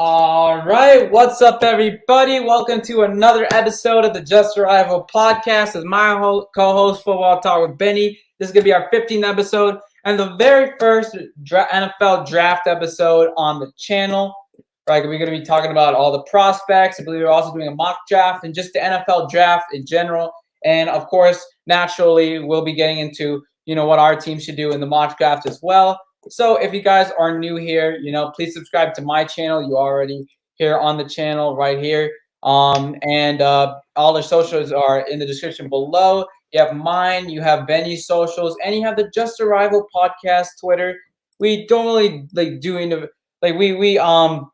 All right, what's up, everybody? Welcome to another episode of the Just Arrival podcast with my co-host, Football Talk with Benny. This is going to be our 15th episode and the very first NFL draft episode on the channel. Right, we're going to be talking about all the prospects. I believe we're also doing a mock draft and just the NFL draft in general. And, of course, naturally, we'll be getting into, what our team should do in the mock draft as well. So if you guys are new here, please subscribe to my channel. You already here on the channel right here. And all the socials are in the description below. You have mine, you have Benny's socials, and you have the Just Arrival podcast Twitter. We don't really we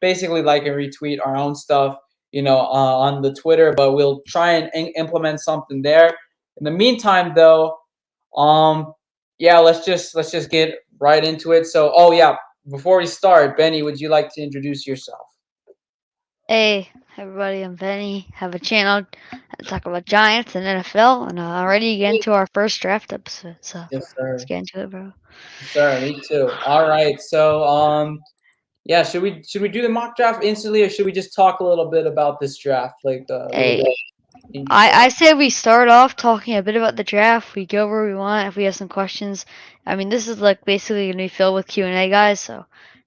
basically like and retweet our own stuff, on the Twitter, but we'll try and implement something there. In the meantime, though, let's just get right into it. So, before we start, Benny, would you like to introduce yourself? Hey, everybody, I'm Benny. Have a channel to talk about Giants and NFL, and ready to get into our first draft episode. So Yes, sir. let's get into it, bro. Yes, sir, me too. All right. So, should we do the mock draft instantly, or should we just talk a little bit about this draft, like a little Hey, bit? I say we start off talking a bit about the draft. We go where we want. If we have some questions, this is like basically gonna be filled with Q&A, guys. So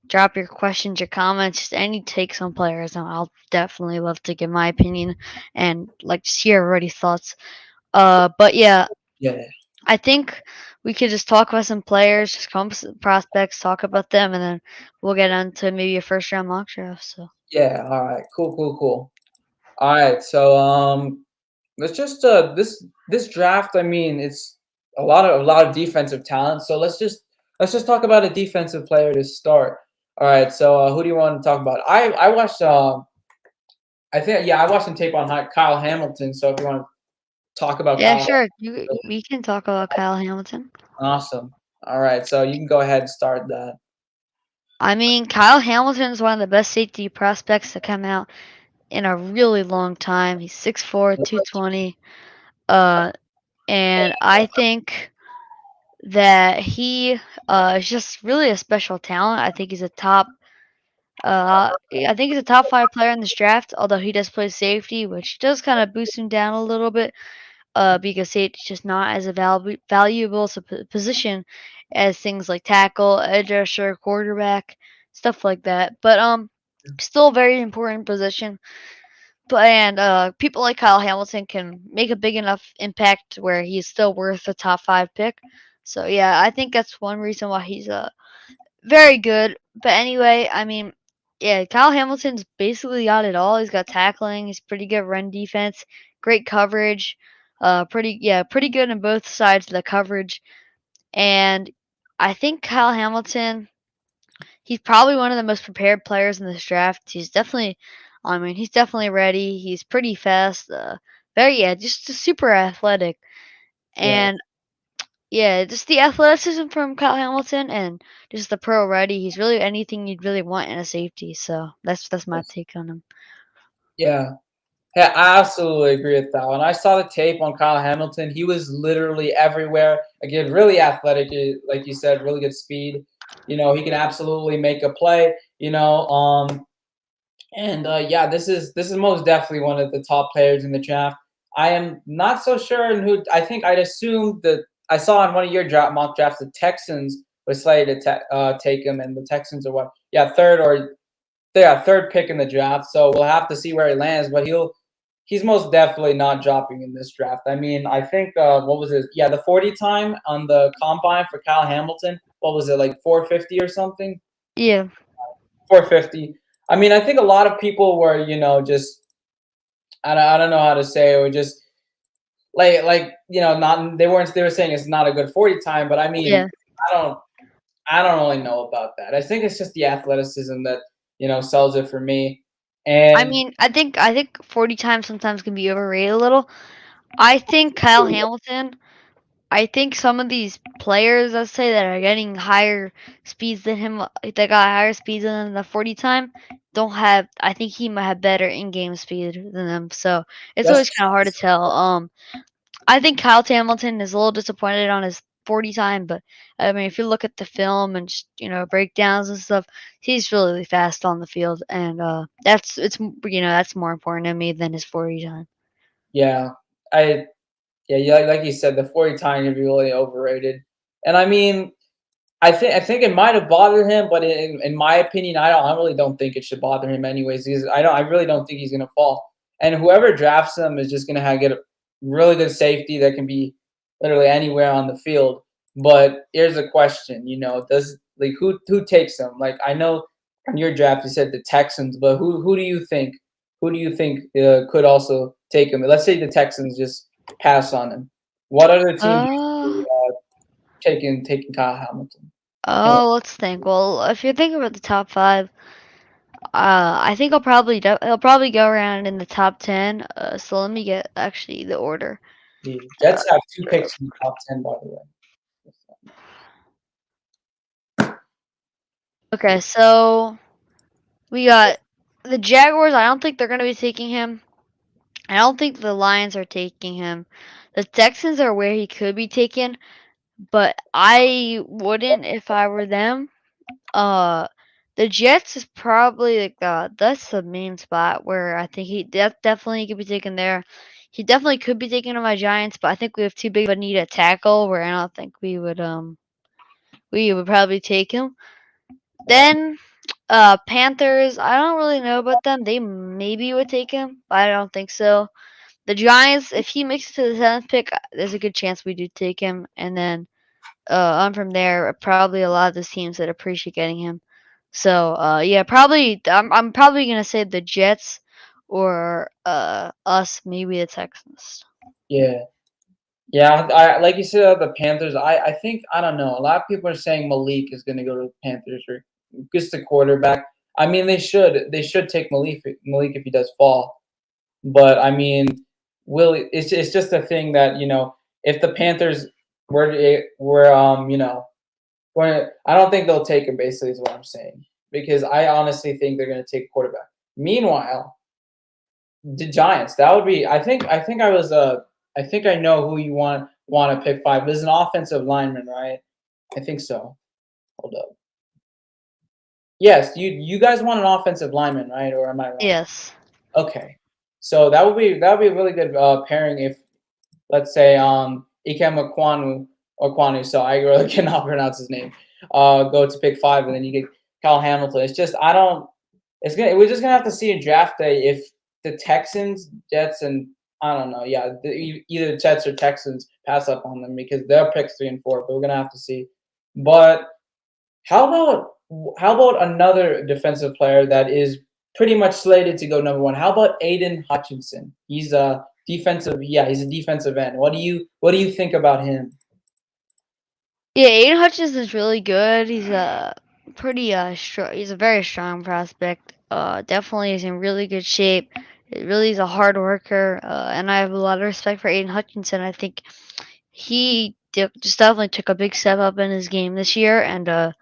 drop your questions, your comments, just any takes on players, and I'll definitely love to give my opinion and like just hear everybody's thoughts. But yeah. Yeah. I think we could just talk about some players, just come with some prospects, talk about them, and then we'll get on to maybe a first round mock draft. So Yeah. All right. Cool. All right. So, let's just this draft. I mean, it's a lot of defensive talent. So let's just talk about a defensive player to start. All right. So who do you want to talk about? I watched. I watched some tape on Kyle Hamilton. So if you want to talk about yeah, Kyle, sure, we can talk about Kyle Hamilton. awesome. All right. So you can go ahead and start that. Kyle Hamilton is one of the best safety prospects to come out in a really long time. He's 6'4", 220. And I think that he is just really a special talent. I think he's a top I think he's a top 5 player in this draft, although he does play safety, which does kind of boost him down a little bit, because safety's just not as a valuable position as things like tackle, edge rusher, quarterback, stuff like that. But still a very important position. And people like Kyle Hamilton can make a big enough impact where he's still worth a top 5 pick. So yeah, I think that's one reason why he's very good. But anyway, yeah, Kyle Hamilton's basically got it all. He's got tackling. He's pretty good run defense, great coverage. Pretty good on both sides of the coverage. And I think Kyle Hamilton, he's probably one of the most prepared players in this draft. He's definitely ready. He's pretty fast. Just super athletic. Yeah. And yeah, just the athleticism from Kyle Hamilton and just the pro ready. He's really anything you'd really want in a safety. So that's my take on him. Yeah. Yeah, I absolutely agree with that one. I saw the tape on Kyle Hamilton. He was literally everywhere. Again, really athletic, like you said, really good speed. He can absolutely make a play. This is most definitely one of the top players in the draft. I am not so sure in who. I think I'd assume that I saw on one of your mock drafts the Texans was slated to take him, and the Texans are what? Yeah, third pick in the draft. So we'll have to see where he lands, but he's most definitely not dropping in this draft. I think what was it? Yeah, the 40 time on the combine for Kyle Hamilton. What was it, like 450 or something? Yeah. 450. I think a lot of people were, just I don't know how to say it, or just not they were saying it's not a good 40 time, but Yeah. I don't I don't really know about that. I think it's just the athleticism that sells it for me. And I think 40 times sometimes can be overrated a little. I think Kyle Hamilton. I think some of these players, let's say, that are getting higher speeds than him, that got higher speeds than the 40 time, don't have. I think he might have better in-game speed than them. So it's that's always kind of hard to tell. I think Kyle Hamilton is a little disappointed on his 40 time, but I mean, if you look at the film and just, breakdowns and stuff, he's really fast on the field, and that's more important to me than his 40 time. Yeah, I yeah, like you said, the 40 time can be really overrated. And I mean, I think it might have bothered him, but in my opinion, I really don't think it should bother him anyways. I really don't think he's gonna fall. And whoever drafts him is just gonna get a really good safety that can be literally anywhere on the field. But here's a question, does like who takes him? Like I know on your draft you said the Texans, but who do you think could also take him? Let's say the Texans just pass on him. What other team do you Uh, see taking Kyle Hamilton? let's think. Well, if you're thinking about the top five, I think he'll probably go around in the top 10. So let me get actually the order. The Uh, Jets have 2 picks in the top 10, by the way. okay, so we got the Jaguars. I don't think they're gonna be taking him. I don't think the Lions are taking him. The Texans are where he could be taken, but I wouldn't if I were them. Uh, the Jets is probably like that's the main spot where I think definitely could be taken there. He definitely could be taken to my Giants, but I think we have too big of a need at tackle where I don't think we would probably take him. Yeah, Then Panthers, I don't really know about them. They maybe would take him, but I don't think so. The Giants, if he makes it to the 7th pick, there's a good chance we do take him. And then on from there, probably a lot of those teams that appreciate getting him. So yeah, probably I'm probably gonna say the Jets or us, maybe the Texans. yeah, yeah. I like you said, the Panthers. I think I don't know. A lot of people are saying Malik is going to go to the Panthers or just the quarterback. I mean, they should take Malik if he does fall. But I mean, it's just a thing that if the Panthers I don't think they'll take him. Basically, is what I'm saying because I honestly think they're going to take quarterback. Meanwhile, the Giants. That would be. I think I know who you want to pick five. There's an offensive lineman, right? I think so. Hold up. Yes, you guys want an offensive lineman, right? Or am I wrong? Yes. Okay. So that would be a really good pairing if let's say Ikem Kwanu. So I really cannot pronounce his name. Go to pick five, and then you get Kyle Hamilton. It's just I don't. It's gonna. We're just gonna have to see in draft day if the Texans, Jets, and I don't know. Yeah, either Jets or Texans pass up on them because they're picks 3 and 4. But we're gonna have to see. But how about how about another defensive player that is pretty much slated to go number one? How about Aiden Hutchinson? He's a defensive. Yeah, he's a defensive end. What do you think about him? Yeah, Aiden Hutchinson is really good. He's a pretty he's a very strong prospect. Definitely is in really good shape. He really is a hard worker, and I have a lot of respect for Aiden Hutchinson. I think just definitely took a big step up in his game this year, and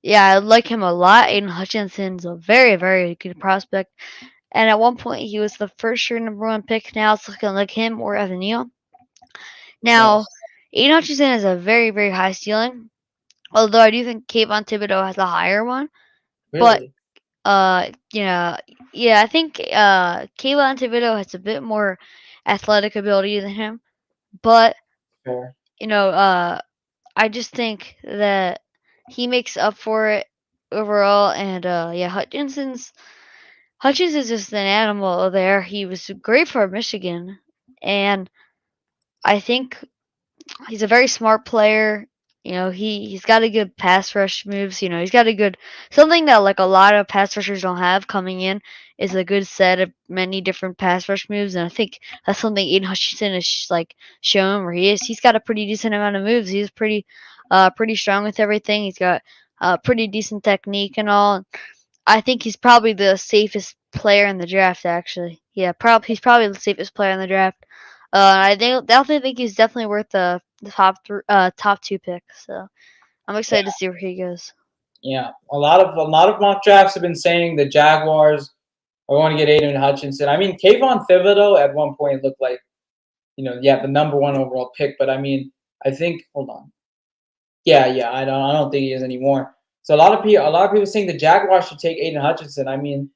yeah, I like him a lot. Aiden Hutchinson's a very, very good prospect, and at one point he was the first year #1 pick. Now it's looking like him or Evan Neal. Now, Yes, Aiden Hutchinson has a very, very high ceiling. Although I do think Kayvon Thibodeaux has a higher one, but really yeah, I think Kayvon Thibodeaux has a bit more athletic ability than him. But fair. you know, I just think that he makes up for it overall. And yeah, Hutchinson's just an animal there. He was great for Michigan, and I think he's a very smart player. He's got a good pass rush moves. He's got a good something that like a lot of pass rushers don't have coming in is a good set of many different pass rush moves, and I think that's something Aiden Hutchinson is like shown where he's got a pretty decent amount of moves. He's pretty strong with everything. He's got pretty decent technique and all. I think he's probably the safest player in the draft. Actually, yeah, he's probably the safest player in the draft. I definitely think he's definitely worth the top two picks. So I'm excited to see where he goes. Yeah, a lot of mock drafts have been saying the Jaguars are going to get Aiden Hutchinson. I mean, Kayvon Thibodeaux at one point looked like yeah the number one overall pick, but I mean, I think hold on. Yeah, yeah, I don't think he is anymore. So a lot of people saying the Jaguars should take Aiden Hutchinson. I mean,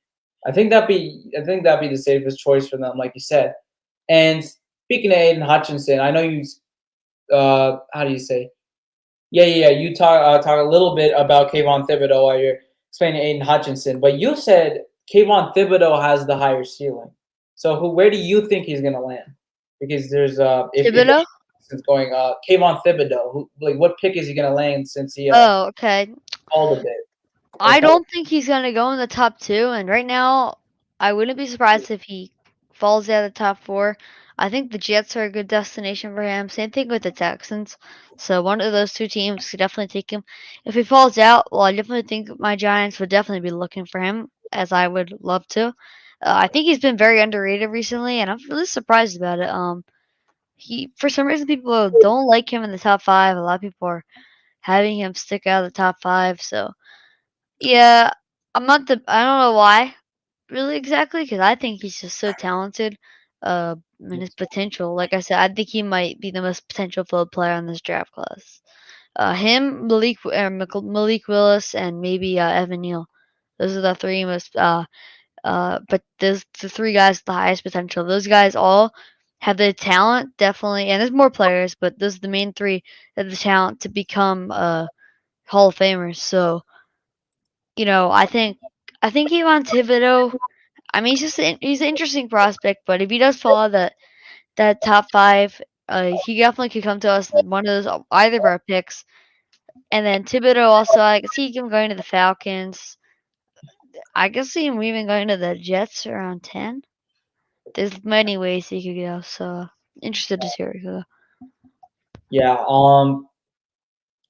I think that'd be the safest choice for them, like you said. And speaking of Aiden Hutchinson, I know how do you say? Yeah, yeah, yeah. You talk a little bit about Kayvon Thibodeaux while you're explaining Aiden Hutchinson, but you said Kayvon Thibodeaux has the higher ceiling. So where do you think he's gonna land? Because there's if Thibodeaux? Hutchinson's going Kayvon Thibodeaux, like what pick is he gonna land since he Oh, okay. called a bit? I Like how, don't think he's gonna go in the top two, and right now, I wouldn't be surprised if he falls out of the top four. I think the Jets are a good destination for him. Same thing with the Texans. So one of those two teams could definitely take him. If he falls out, well, I definitely think my Giants would definitely be looking for him, as I would love to. I think he's been very underrated recently, and I'm really surprised about it. He for some reason people don't like him in the top five. A lot of people are having him stick out of the top five. So yeah, I don't know why really exactly because I think he's just so talented. And his potential, like I said, I think he might be the most potential field player in this draft class. Him, Malik Willis, and maybe Evan Neal. Those are the three most. But those the three guys with the highest potential. Those guys all have the talent, definitely, and there's more players, but those are the main three that have the talent to become Hall of Famers. So I think Kayvon Thibodeaux. I mean, he's an interesting prospect, but if he does fall out of that top five, he definitely could come to us in one of those either of our picks. And then Thibodeaux also, I could see him going to the Falcons. I could see him even going to the Jets around 10. There's many ways he could go, so interested to see where he could go. yeah,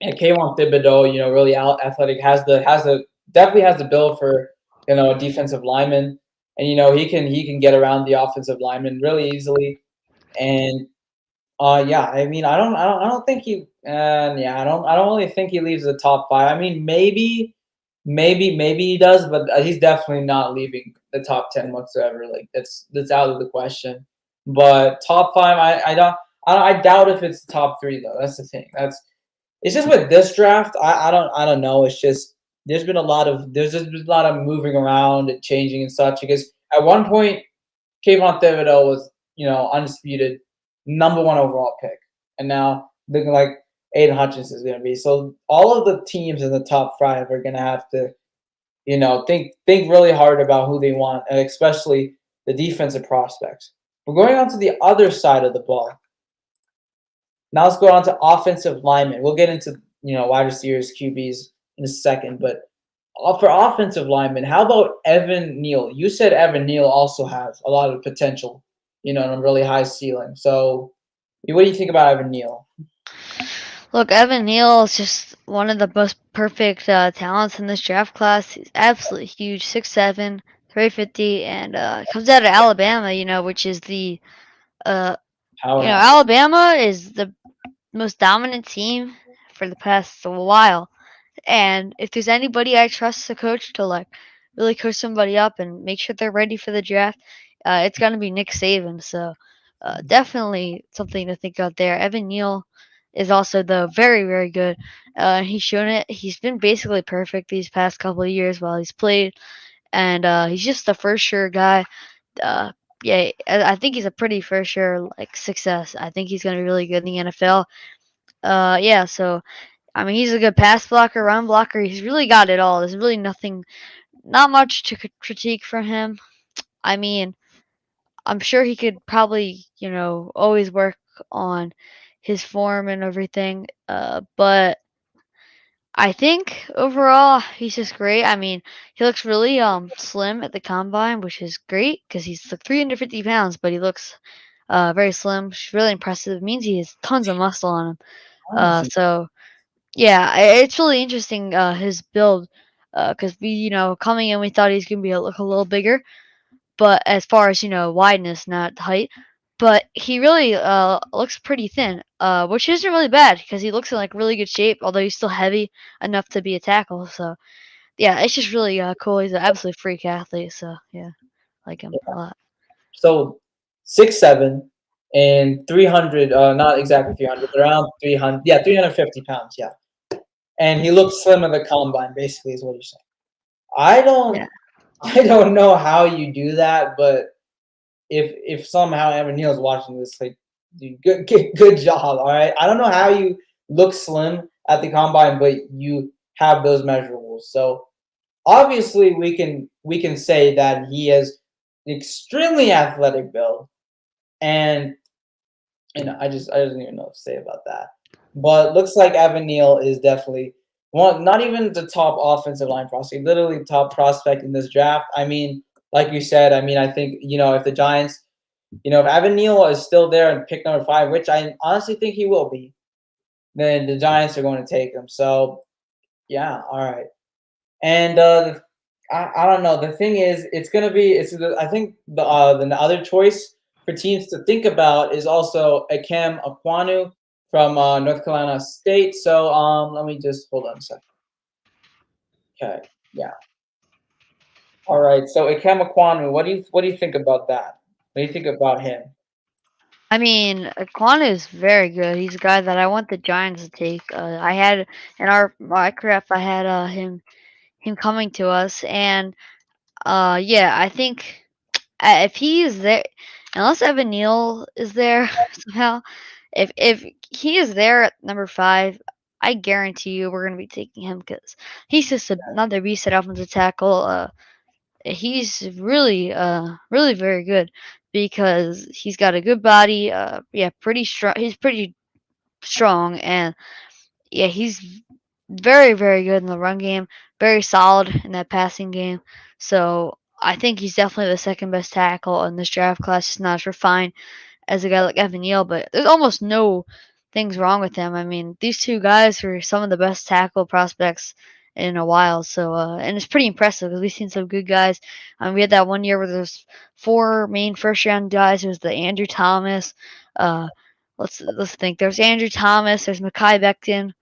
and Kayvon Thibodeaux, really athletic, has the definitely has the build for a defensive lineman, and he can get around the offensive lineman really easily. And yeah, I mean, I don't think he, yeah, I don't really think he leaves the top five. I mean, maybe he does, but he's definitely not leaving the top 10 whatsoever. Like that's out of the question. But top five, I doubt if it's top three though. That's the thing. It's just with this draft. I don't know. It's just there's just been a lot of moving around and changing and such. Because at one point Kayvon Thibodeaux was, undisputed number one overall pick, and now looking like Aiden Hutchinson is going to be. So all of the teams in the top five are going to have to, think really hard about who they want, and especially the defensive prospects. We're going on to the other side of the ball. Now let's go on to offensive linemen. We'll get into wide receivers, QBs in a second, but for offensive linemen, how about Evan Neal? You said Evan Neal also has a lot of potential, and a really high ceiling. So, what do you think about Evan Neal? Look, Evan Neal is just one of the most perfect talents in this draft class. He's absolutely huge, 6'7", 350, and comes out of Alabama, which is uh, Powerhouse. Alabama is the most dominant team for the past a while. And if there's anybody I trust to coach to like really coach somebody up and make sure they're ready for the draft, it's gonna be Nick Saban. So definitely something to think about there. Evan Neal is also the very very good. He's shown it. He's been basically perfect these past couple of years while he's played, and he's just a first sure guy. Uh, yeah, I think he's a pretty for sure like success. I think he's gonna be really good in the NFL. Yeah, so I mean, he's a good pass blocker, run blocker. He's really got it all. There's really not much to critique from him. I mean, I'm sure he could probably, always work on his form and everything. But I think overall he's just great. I mean, he looks really slim at the combine, which is great because he's like 350 pounds, but he looks very slim. Which is really impressive. It means he has tons of muscle on him. So yeah, it's really interesting his build because coming in we thought he's gonna be look a little bigger, but as far as wideness, not height. But he really looks pretty thin, which isn't really bad because he looks in like really good shape. Although he's still heavy enough to be a tackle. So yeah, it's just really cool. He's an absolute freak athlete. So yeah, like him a lot. So 6'7" and 300, not exactly 300, but around 300. Yeah, 350 pounds. Yeah. and he looked slim at the combine. Basically, is what you're saying. I Yeah. don't I don't know how you do that, but if somehow Evan Neal's watching this, like, dude, good job. All right, I don't know how you look slim at the combine, but you have those measurables. So obviously, we can say that he has extremely athletic build, and I don't even know what to say about that. But looks like Evan Neal is definitely one, not even the top offensive line prospect, literally top prospect in this draft. I mean, like you said, I mean, I think if the Giants, if Evan Neal is still there and pick number 5, which I honestly think he will be, then the Giants are going to take him. So yeah, all right. And I don't know. The thing is, it's gonna be. I think the other choice for teams to think about is also Akem Aquanu from North Carolina State. So let me just hold on a second. Okay, yeah, all right. So Akem Aquanu, what do you think about that? What do you think about him? I mean, Kwan is very good. He's a guy that I want the Giants to take. I had in our mock draft, I had him coming to us, and yeah, I think if he is there, unless Evan Neal is there somehow, if he is there at number 5, I guarantee you we're gonna be taking him because he's just another beast at offensive tackle. He's really very good because he's got a good body. Yeah, pretty strong. He's pretty strong, and yeah, he's very good in the run game. Very solid in that passing game. So I think he's definitely the second best tackle in this draft class. Just not as refined as a guy like Evan Neal, but there's almost no things wrong with him. I mean, these two guys were some of the best tackle prospects in a while. So, and it's pretty impressive because we've seen some good guys. We had that one year where there's 4 main first round guys. It was the Andrew Thomas. Uh, let's think. There's Andrew Thomas. There's Mekhi Becton.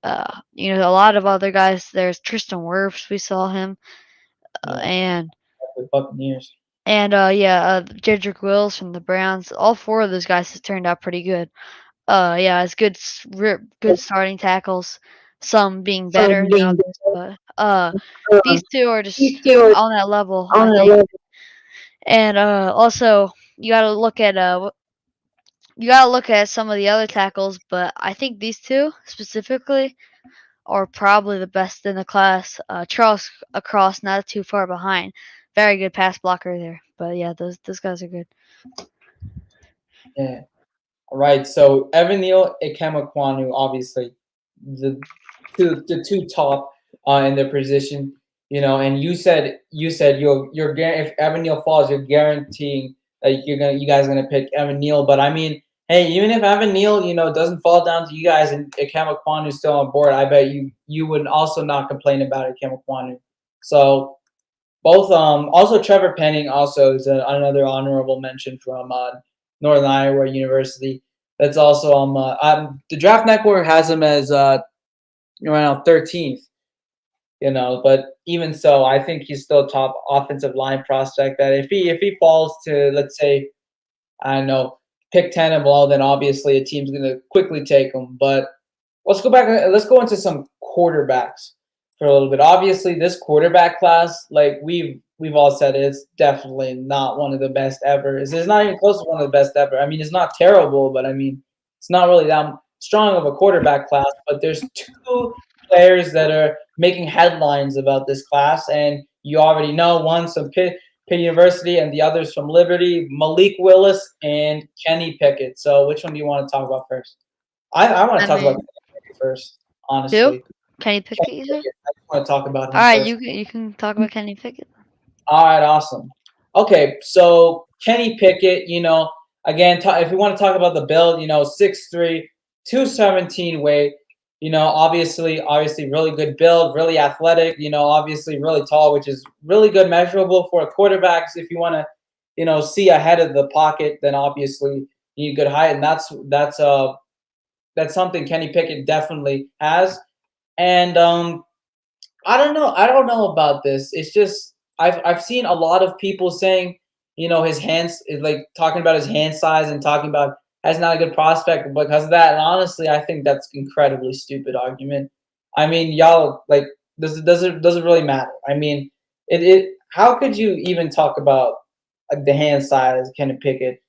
A lot of other guys. There's Tristan Wirfs. We saw him, Yeah, and the Buccaneers. Jedrick Wills from the Browns. All 4 of those guys have turned out pretty good. Yeah, it's good starting tackles. Some being better than others, but these two are just on that level, I think. And also, you got to look at some of the other tackles, but I think these two specifically are probably the best in the class. Charles Across, not too far behind. Very good pass blocker there. But yeah, those guys are good. Yeah. All right. So Evan Neal, Ikem Aquanu, obviously the the two top in their position. And you said if Evan Neal falls, you're guaranteeing that you guys are gonna pick Evan Neal. But I mean, hey, even if Evan Neal doesn't fall down to you guys and Ikem Aquanu is still on board, I bet you would also not complain about Ikem Aquanu. So both also Trevor Penning also is another honorable mention from Northern Iowa University. That's also the Draft Network has him as around 13th. But even so, I think he's still top offensive line prospect. That if he falls to, let's say, I don't know, pick 10 and below, then obviously a team's gonna quickly take him. But let's go back. Let's go into some quarterbacks for a little bit. Obviously, this quarterback class, like we've all said, it's definitely not one of the best ever. It's not even close to one of the best ever. I mean, it's not terrible, but I mean, it's not really that strong of a quarterback class. But there's 2 players that are making headlines about this class, and you already know one's from Pitt University and the other's from Liberty. Malik Willis and Kenny Pickett. So, which one do you want to talk about first? I want to I talk about mean, Kenny Pickett first, who? honestly. Kenny Kenny Pickett, you said? Pickett. I just want to talk about All him right, first. you can talk about Kenny Pickett. All right, awesome. Okay, so Kenny Pickett, again, if we want to talk about the build, 6'3", 217 weight, obviously really good build, really athletic, obviously really tall, which is really good measurable for quarterbacks. If you want to, see ahead of the pocket, then obviously you need good height, and that's something Kenny Pickett definitely has. And I don't know about this. It's just I've seen a lot of people saying, his hands, like talking about his hand size and talking about has not a good prospect because of that. And honestly, I think that's incredibly stupid argument. I mean, y'all like doesn't really matter. I mean, it how could you even talk about the hand size Kenny Pickett,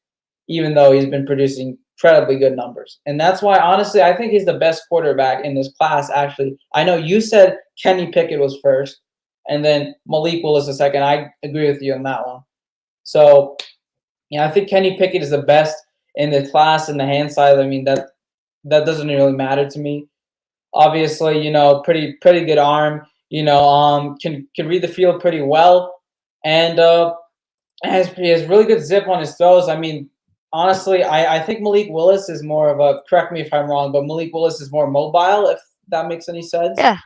even though he's been producing incredibly good numbers? And that's why, honestly, I think he's the best quarterback in this class. Actually, I know you said Kenny Pickett was first, and then Malik Willis is second. I agree with you on that one. So, yeah, I think Kenny Pickett is the best in the class in the hand side. I mean, that doesn't really matter to me. Obviously, pretty good arm. Can read the field pretty well, and he has really good zip on his throws. I mean, honestly, I think Malik Willis is more of a. Correct me if I'm wrong, but Malik Willis is more mobile. If that makes any sense. Yeah.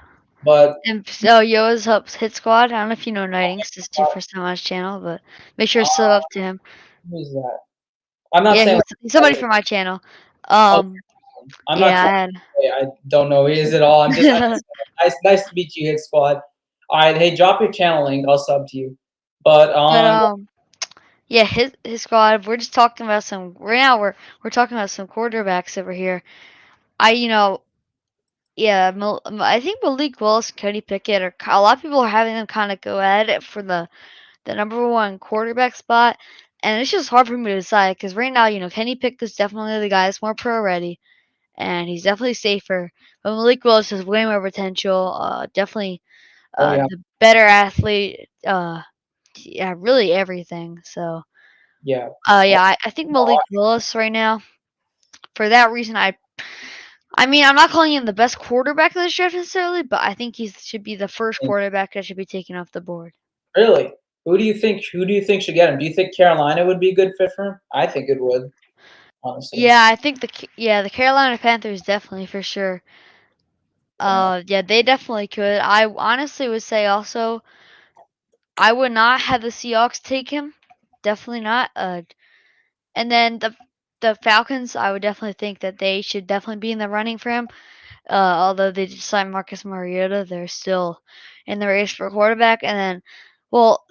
But And so Yoa's helps Hit Squad. I don't know if you know Nightinqs. This is your first time on his channel, but make sure to sub up to him. who's that? I'm not Yeah, saying. he's somebody from my channel. Oh, Um, I'm not yeah, trying I had. to say I don't know who he is at all. I'm just nice to meet you, Hit Squad. All right, hey, drop your channel link. I'll sub to you. But But yeah, his squad. We're just talking about some. Right now, we're talking about some quarterbacks over here. Yeah, I think Malik Willis and Cody Pickett are. A lot of people are having them kind of go at it for the number one quarterback spot, and it's just hard for me to decide because right now, Kenny Pickett's definitely the guy that's more pro ready, and he's definitely safer. But Malik Willis has way more potential. Definitely oh yeah, the better athlete. Yeah, really everything. So. yeah. Yeah, I think Malik Willis right now. For that reason, I mean, I'm not calling him the best quarterback of the draft necessarily, but I think he should be the first quarterback that should be taken off the board. Really? Who do you think? Who do you think should get him? Do you think Carolina would be a good fit for him? I think it would, honestly. Yeah, I think the Carolina Panthers definitely for sure. Yeah. Yeah, they definitely could. I honestly would say also I would not have the Seahawks take him. Definitely not. And then the Falcons, I would definitely think that they should definitely be in the running for him. Although they just signed Marcus Mariota, they're still in the race for quarterback. And then, well,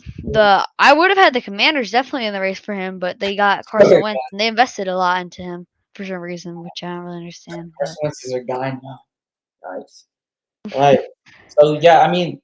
I would have had the Commanders definitely in the race for him, but they got Carson Wentz and they invested a lot into him for some reason, which I don't really understand. But Carson Wentz is a guy now. Nice. Right. So yeah, I mean,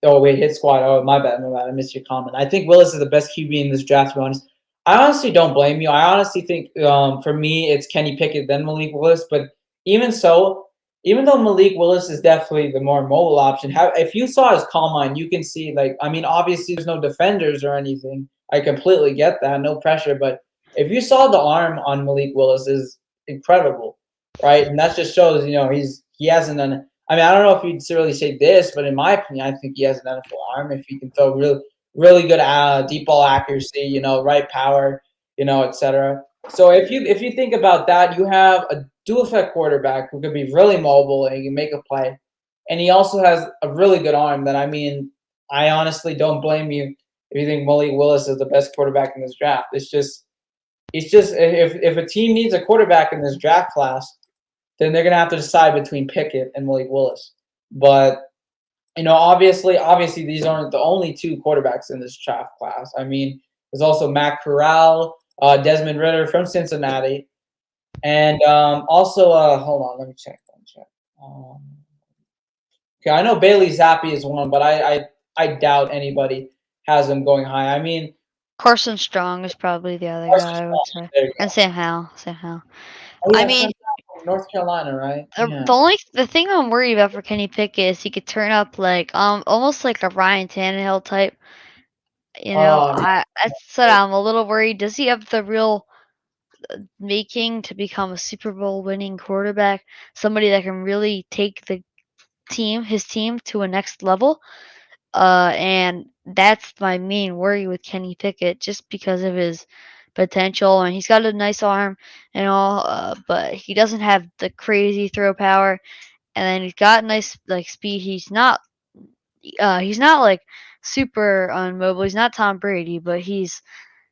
oh wait, Hit Squad. Oh, my bad, my bad. I missed your comment. I think Willis is the best QB in this draft. To be honest, I honestly don't blame you. I honestly think for me it's Kenny Pickett then Malik Willis. But even so, even though Malik Willis is definitely the more mobile option, if you saw his combine, you can see like I mean, obviously there's no defenders or anything. I completely get that, no pressure. But if you saw the arm on Malik Willis is incredible, right? And that just shows he hasn't done. I mean, I don't know if you'd really say this, but in my opinion, I think he has an NFL arm. If he can throw really good deep ball accuracy, right power, etc. So if you think about that, you have a dual threat quarterback who could be really mobile and he can make a play, and he also has a really good arm. That I mean, I honestly don't blame you if you think Malik Willis is the best quarterback in this draft. It's just if a team needs a quarterback in this draft class, then they're gonna have to decide between Pickett and Malik Willis. But obviously these aren't the only two quarterbacks in this draft class. I mean, there's also Matt Corral, Desmond Ridder from Cincinnati, and also hold on, let me check. Okay, I know Bailey Zappi is one, but I doubt anybody has him going high. I mean, Carson Strong is probably the other Carson guy I would Strong, say, there you and go. Sam Howell. Sam Howell. Oh I yeah, mean, from North Carolina, right? Yeah. the thing I'm worried about for Kenny Pickett is he could turn up like almost like a Ryan Tannehill type. Oh, That's what I'm a little worried. Does he have the real making to become a Super Bowl winning quarterback? Somebody that can really take his team to a next level. And that's my main worry with Kenny Pickett, just because of his potential. And he's got a nice arm and all, but he doesn't have the crazy throw power. And then he's got nice like speed. He's not like super unmobile. He's not Tom Brady, but he's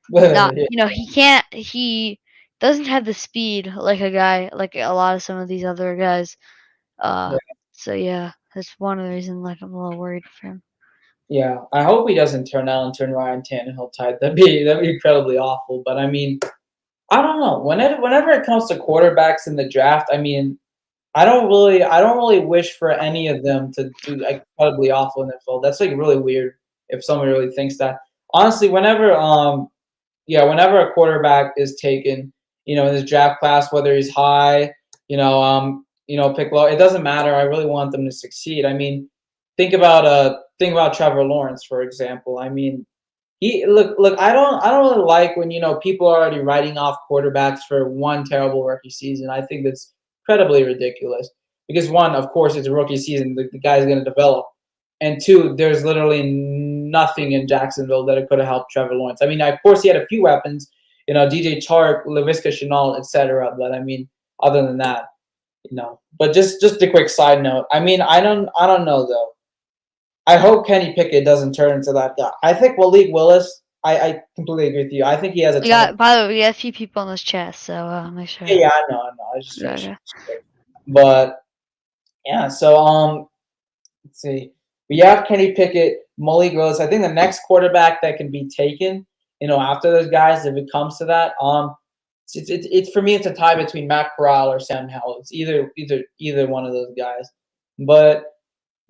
not. yeah. He doesn't have the speed like a guy like a lot of some of these other guys. Uh, so yeah, that's one of the reasons like I'm a little worried for him. Yeah, I hope he doesn't turn Ryan Tannehill tight. That'd be incredibly awful. But I mean, I don't know. Whenever it comes to quarterbacks in the draft, I mean, I don't really wish for any of them to do incredibly awful in their field. That's like really weird if someone really thinks that. Honestly, whenever a quarterback is taken, in this draft class, whether he's high, pick low, it doesn't matter. I really want them to succeed. I mean, think about Trevor Lawrence, for example. I mean, look. I don't really like when people are already writing off quarterbacks for one terrible rookie season. I think that's incredibly ridiculous because one, of course, it's a rookie season. The guy's going to develop, and two, there's literally nothing in Jacksonville that could have helped Trevor Lawrence. I mean, of course, he had a few weapons, DJ Chark, Laviska Shenault, etc. But I mean, other than that, But just a quick side note. I mean, I don't know though. I hope Kenny Pickett doesn't turn into that guy. I think Malik Willis. I completely agree with you. I think he has a ton of. By the way, we got a few people in this chat, so make sure. Yeah, I know. I was just finishing. Okay. But yeah, so let's see. We have Kenny Pickett, Malik Willis. I think the next quarterback that can be taken, after those guys, if it comes to that, it's for me, it's a tie between Matt Corral or Sam Howell. It's either one of those guys, but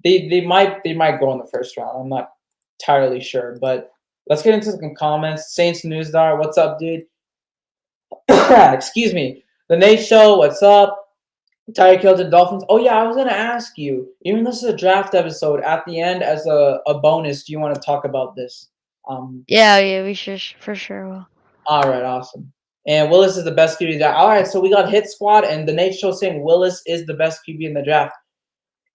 they might go in the first round. I'm not entirely sure, but let's get into some comments. Saints Newsdar, what's up, dude? Excuse me. The Nate Show, what's up? Tyreek Hill to Dolphins. Oh yeah, I was gonna ask you. Even though this is a draft episode, at the end as a bonus, do you want to talk about this? Yeah, we should for sure will. All right, awesome. And Willis is the best QB draft. All right, so we got Hit Squad and the Nate Show saying Willis is the best QB in the draft.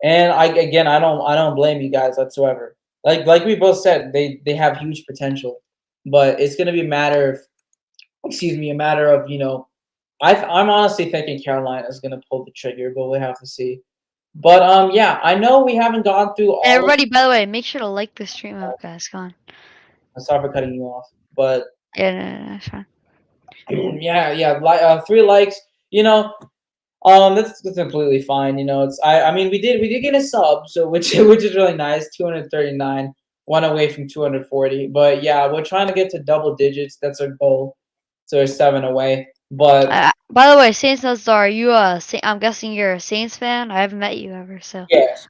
And I don't blame you guys whatsoever. Like we both said, they have huge potential, but it's gonna be a matter of I'm honestly thinking Carolina is gonna pull the trigger, but we'll have to see. But yeah, I know we haven't gone through all. Everybody, by the way, make sure to like the stream out, guys. Come on. I'm sorry for cutting you off, but Yeah, no, it's fine. yeah, 3 likes. That's completely fine. I mean we did get a sub, so which is really nice. 239, one away from 240. But yeah, we're trying to get to double digits. That's our goal. So we're 7 away. But by the way, Saints Star, you I'm guessing you're a Saints fan. I haven't met you ever, so yes,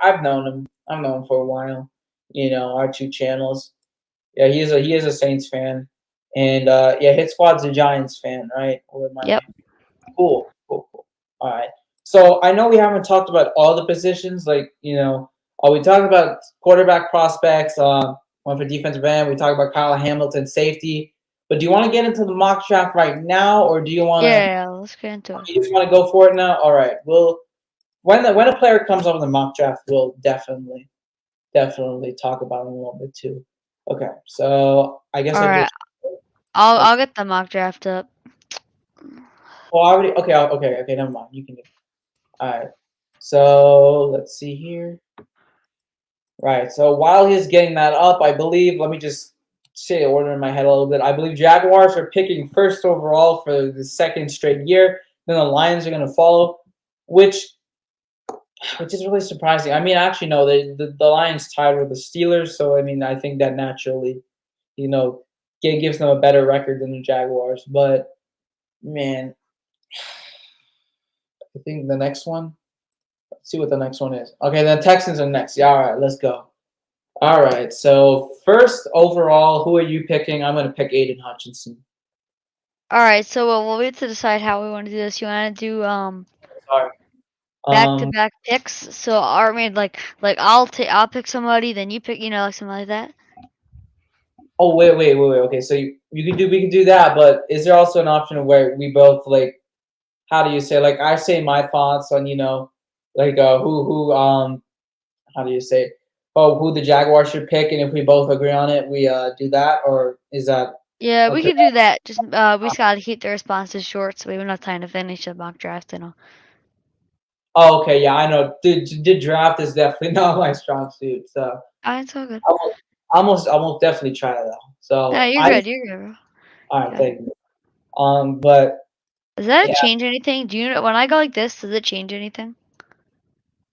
I've known him. I've known him for a while. Our 2 channels. Yeah, he is a Saints fan, and yeah, Hit Squad's a Giants fan, right? Yep. Cool. All right. So I know we haven't talked about all the positions. Like, we talked about quarterback prospects, one for defensive end. We talked about Kyle Hamilton, safety. But do you want to get into the mock draft right now, or do you want to? Yeah, let's get into it. You just want to go for it now? All right. Well, when a player comes up in the mock draft, we'll definitely talk about him a little bit too. Okay. So I guess all right. I'll get the mock draft up. Well, I already okay. Never mind. You can do it. All right. So let's see here. Right. So while he's getting that up, I believe. Let me just say the order in my head a little bit. I believe Jaguars are picking first overall for the 2nd straight year. Then the Lions are going to follow, which is really surprising. I mean, actually, no. The Lions tied with the Steelers, so I mean, I think that naturally, gives them a better record than the Jaguars. But man, I think the next one. Let's see what the next one is. Okay, the Texans are next. Yeah, all right, let's go. All right, so first overall, who are you picking? I'm going to pick Aiden Hutchinson. All right, so we'll wait to decide how we want to do this. You want to do Sorry. back-to-back picks? So I mean, like I'll pick somebody, then you pick, like something like that. Oh wait. Okay, so we can do that, but is there also an option where we both how do you say, I say my thoughts on who how do you say, who the Jaguars should pick, and if we both agree on it, we do that, or is that? Yeah, okay? We could do that. Just we just gotta keep the responses short, so we have enough time to finish the mock draft and all. Oh, okay, yeah, I know. The draft is definitely not my strong suit, so. It's all good. I will definitely try that. So. Yeah, you're good. You're good, bro. All right, thank you. But. Does that change anything? Do you know when I go like this? Does it change anything?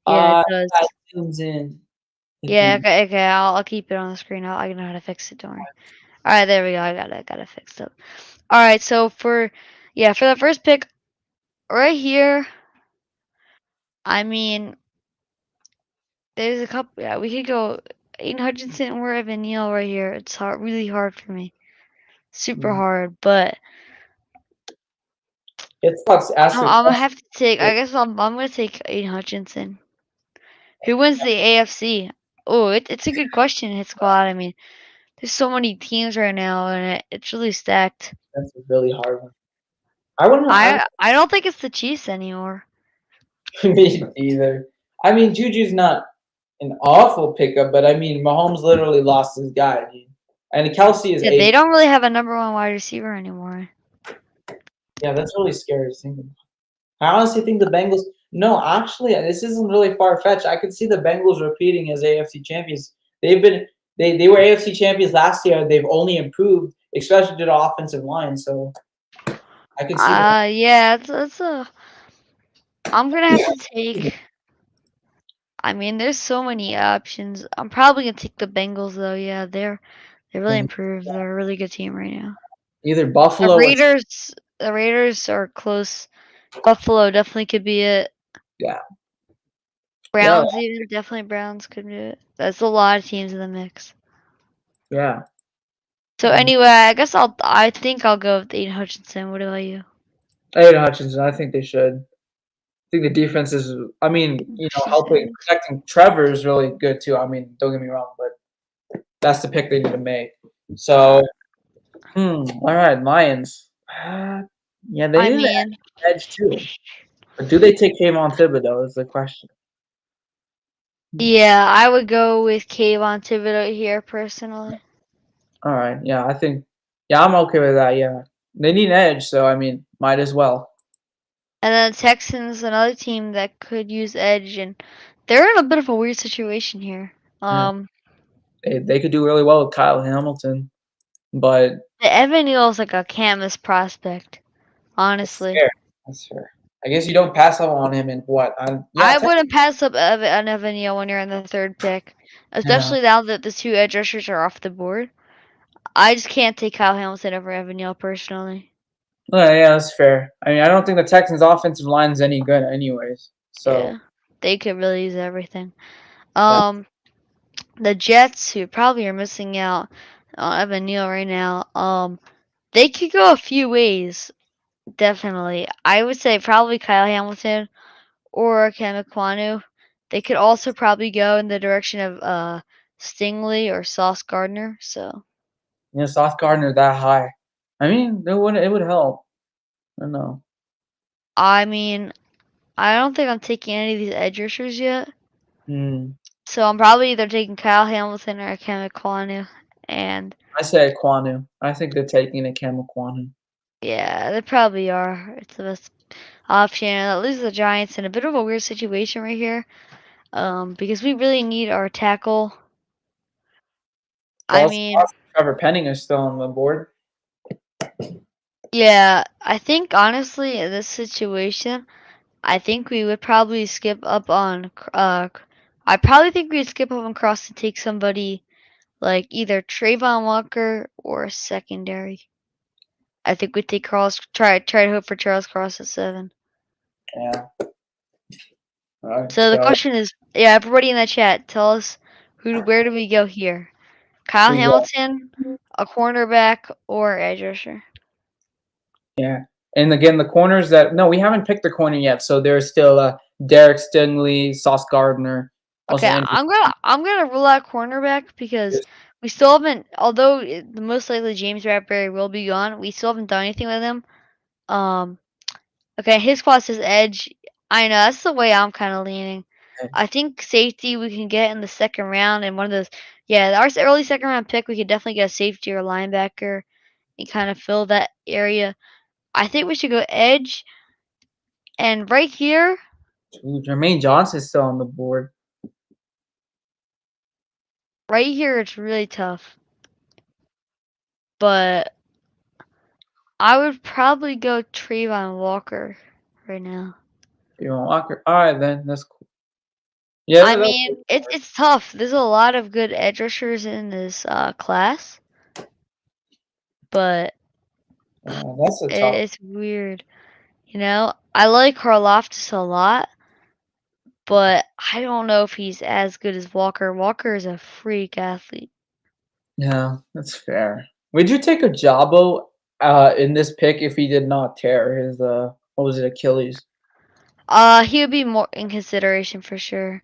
Yeah, it does. That zooms in. Yeah, okay. I'll keep it on the screen. I know how to fix it. Don't worry. All right, there we go. I got it fixed up. All right, so for the first pick, right here, I mean, there's a couple. Yeah, we could go Aiden Hutchinson or Evan Neal right here. It's hard, really hard for me. Super hard, but It's tough to ask a I'm gonna question. have to take. I guess I'm gonna take Aiden Hutchinson. Who wins the AFC? Oh, it's a good question. Hit squad. I mean, there's so many teams right now, and it's really stacked. That's a really hard one. I wouldn't. I don't think it's the Chiefs anymore. Me either. I mean, Juju's not an awful pickup, but I mean, Mahomes literally lost his guy, and Kelsey is Yeah, eight. they don't really have a number one wide receiver anymore. Yeah, that's really scary to think about. I honestly think the Bengals. No, actually, this isn't really far fetched. I could see the Bengals repeating as AFC champions. They've been they were AFC champions last year. They've only improved, especially to the offensive line. So I can see that. Yeah, it's a. I'm gonna have to take. I mean, there's so many options. I'm probably gonna take the Bengals though. Yeah, they really improved. They're a really good team right now. Either The Buffalo or Raiders, the Raiders are close. Buffalo definitely could be it. yeah, yeah, Browns even definitely Browns could be it. That's a lot of teams in the mix. yeah. So anyway, I think I'll go with Aiden Hutchinson. What about you? Aiden Hutchinson. I think they should. I think the defense is. I mean, helping Hutchinson. protecting Trevor is really good too. I mean, don't get me wrong, but that's the pick they need to make. So, all right, Lions. Yeah, they I need an mean, edge too. But do they take Kayvon Thibodeaux is the question. yeah, I would go with Kayvon Thibodeaux here personally. All right, yeah, I think, yeah, I'm okay with that. Yeah, they need an edge, so I mean, might as well. And then Texans, another team that could use edge, and they're in a bit of a weird situation here. Yeah, they could do really well with Kyle Hamilton, but The Evan Neal's like a Kamma's prospect, that's honestly. fair. That's fair. I guess you don't pass up on him in what? Yeah, I wouldn't pass up an Evan Neal when you're in the third pick, yeah. especially now that the two edge rushers are off the board. I just can't take Kyle Hamilton over Evan Neal personally. Well, yeah, that's fair. I mean, I don't think the Texans' offensive line is any good, anyways. So Yeah, they could really use everything. that, Um, the Jets, who probably are missing out on Evan Neal right now, they could go a few ways. Definitely, I would say probably Kyle Hamilton or Kamma. They could also probably go in the direction of Stingley or Sauce Gardner. So Sauce Gardner that high. I mean, it would help. I don't know. I mean, I don't think I'm taking any of these edge rushers yet. Hmm. So I'm probably either taking Kyle Hamilton or Kamma. And I say Kwanu. I think they're taking a Camel Kwanu. yeah, they probably are. It's the best option. That leaves the Giants in a bit of a weird situation right here. Because we really need our tackle. I Also, mean, Trevor Penning is still on the board. yeah, I think honestly in this situation, I think we would probably skip up on I probably think we'd skip up on Cross to take somebody like either Trayvon Walker or a secondary. I think we'd take try to hope for Charles Cross at 7. Yeah. All right. So the So question is, yeah, everybody in the chat, tell us where do we go here? Kyle we go. Hamilton, a cornerback, or edge rusher? Yeah. And again, the corners that no, we haven't picked the corner yet. So there's still Derek Stingley, Sauce Gardner, also Okay, Andrew. I'm gonna rule out cornerback because we still haven't. Although the most likely James Bradbury will be gone, we still haven't done anything with him. Um, okay, his class is edge. I know that's the way I'm kind of leaning. I think safety we can get in the second round, and one of those. Yeah, our early second round pick, we could definitely get a safety or a linebacker and kind of fill that area. I think we should go edge, and right here, Ooh, Jermaine Johnson's still on the board. it's really tough. But I would probably go Trayvon Walker right now. You want Walker? All right, then that's cool. Yeah, I mean, it's tough. There's a lot of good edge rushers in this class, but that's a tough. it's weird. You know, I like Karloftis a lot, but I don't know if he's as good as Walker. Walker is a freak athlete. Yeah, that's fair. Would you take a Jabo in this pick if he did not tear his what was it, Achilles? He would be more in consideration for sure.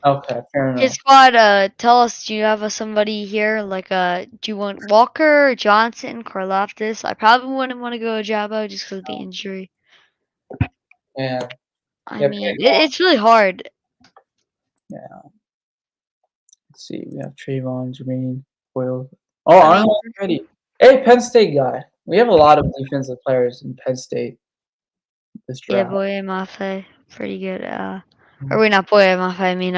Okay, fair His enough. squad, tell us, do you have somebody here? Like, do you want Walker, Johnson, Karlaftis? I probably wouldn't want to go Jabo just because of the injury. Yeah. I Yeah, mean, it's really hard. yeah. Let's see. We have Trayvon, Jermaine, Boyle. Oh, I mean, Arnold already. Hey, Penn State guy. We have a lot of defensive players in Penn State this yeah, draft. Boye Mafe, pretty good. Or wait, not Boye Mafe. I mean,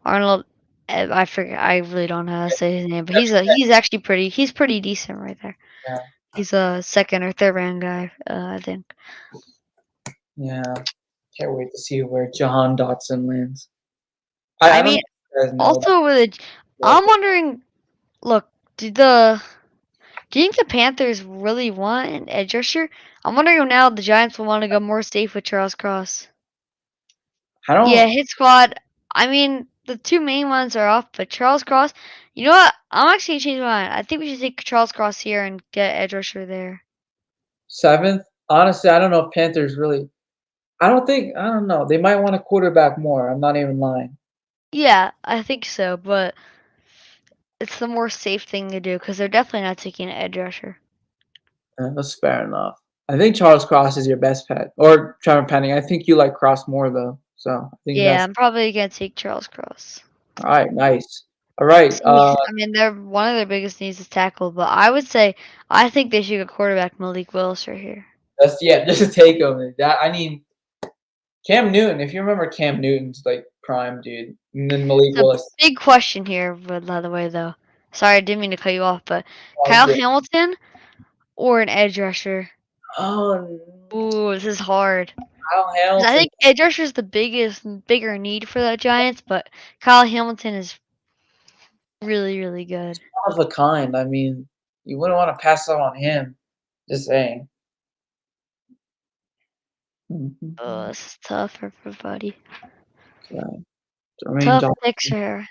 Arnold. I forget. I really don't know how to say his name, but he's actually pretty decent right there. Yeah. He's a second or third round guy, I think. Yeah. Can't wait to see where Jahan Dotson lands. I I don't know mean, if you guys know that. also with it, I'm wondering. Look, do you think the Panthers really want an edge rusher? I'm wondering if now the Giants will want to go more safe with Charles Cross. I Yeah, don't. hit squad. I mean, the two main ones are off, but Charles Cross. You know what? I'm actually gonna change my mind. I think we should take Charles Cross here and get edge rusher there. Seventh. Honestly, I don't know if Panthers really. I don't think. I don't know. They might want a quarterback more. I'm not even lying. Yeah, I think so, but it's the more safe thing to do because they're definitely not taking an edge rusher. That's fair enough. I think Charles Cross is your best pet, or Trevor Penning. I think you like Cross more though, so I think Yeah, that's I'm probably gonna take Charles Cross. all right. Nice. All right. See, I mean, they're one of their biggest needs is tackle, but I would say I think they should go quarterback Malik Willis right here. That's just to take him. That I mean, Cam Newton. If you remember Cam Newton's like prime dude, and then Malik So Willis. big question here, by the way, though. Sorry, I didn't mean to cut you off, but Oh, Kyle good. Hamilton or an edge rusher? Oh, Ooh, this is hard. Kyle 'Cause I Hamilton, think edge rusher is the bigger need for the Giants, but Kyle Hamilton is really, really good. one of a kind. I mean, you wouldn't want to pass up on him. Just saying. Oh, this is tough for everybody. So, Jermaine Tough Johnson, picture.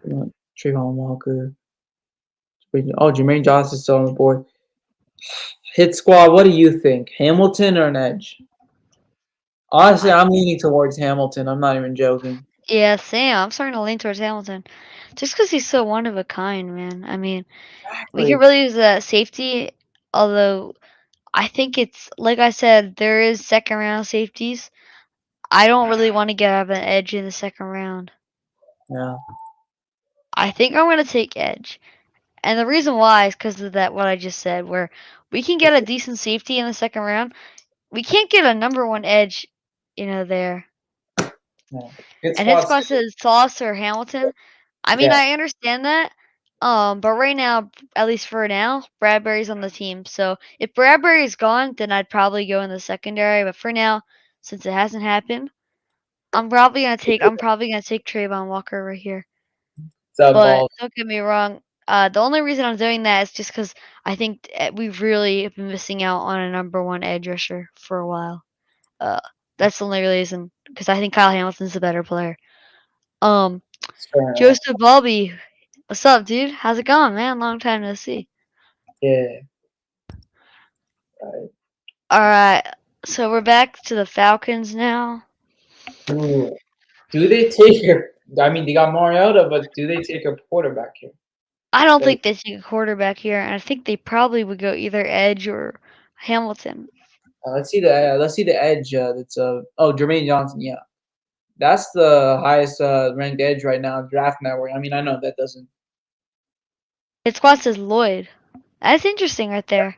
Trayvon Walker. Oh, Jermaine Johnson's still on the board. Hit squad. What do you think? Hamilton or an edge? Honestly, I, I'm leaning towards Hamilton. I'm not even joking. yeah, Sam. I'm starting to lean towards Hamilton, just because he's so one of a kind, man. I mean, we could Exactly. really use that safety, although I think it's like I said, there is second round safeties. I don't really want to get out of an edge in the second round. Yeah. I think I'm gonna take edge, and the reason why is because of that what I just said, where we can get a decent safety in the second round. We can't get a number one edge, there. Yeah. Hit And his squad. squad says Sauce or Hamilton. I mean, Yeah. I understand that. But right now, at least for now, Bradbury's on the team. So if Bradbury's gone, then I'd probably go in the secondary. But for now, since it hasn't happened, I'm probably gonna take Trayvon Walker right here. It's a But ball. don't get me wrong. The only reason I'm doing that is just because I think we've really been missing out on a number one edge rusher for a while. Uh, that's the only reason because I think Kyle Hamilton's a better player. Um, It's fair enough. Joseph Balby, what's up, dude? How's it going, man? Long time no see. Yeah. Right. All right, so we're back to the Falcons now. Ooh. Do they take your? I mean, they got Mariota, but do they take a quarterback here? I don't Like, think they take a quarterback here, and I think they probably would go either Edge or Hamilton. let's see the edge. That's Jermaine Johnson. Yeah, that's the highest ranked edge right now. Draft Network. I mean, I know that doesn't. His squad says Lloyd. That's interesting right there.